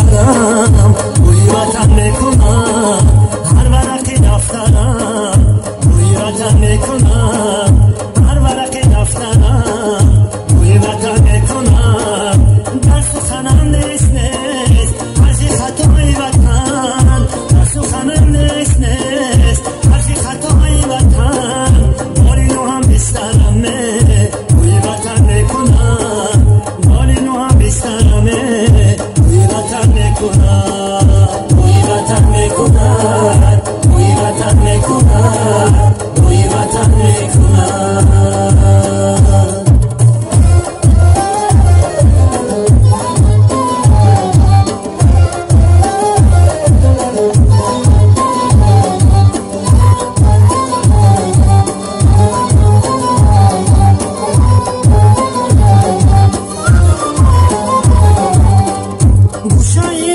کرم روی وطن میکنم هر ورق دفترم روی وطن میکنم هر ورق دفترم روی وطن میکنم در سخنم نیست هرچی خطای وطن در سخنم نیست هرچی خطای وطن باری نو هم بسترمه روی وطن میکنم باری نو هم بسترمه روی وطن میکنم روی وطن میکنم روی وطن میکنم روی وطن میکنم Shine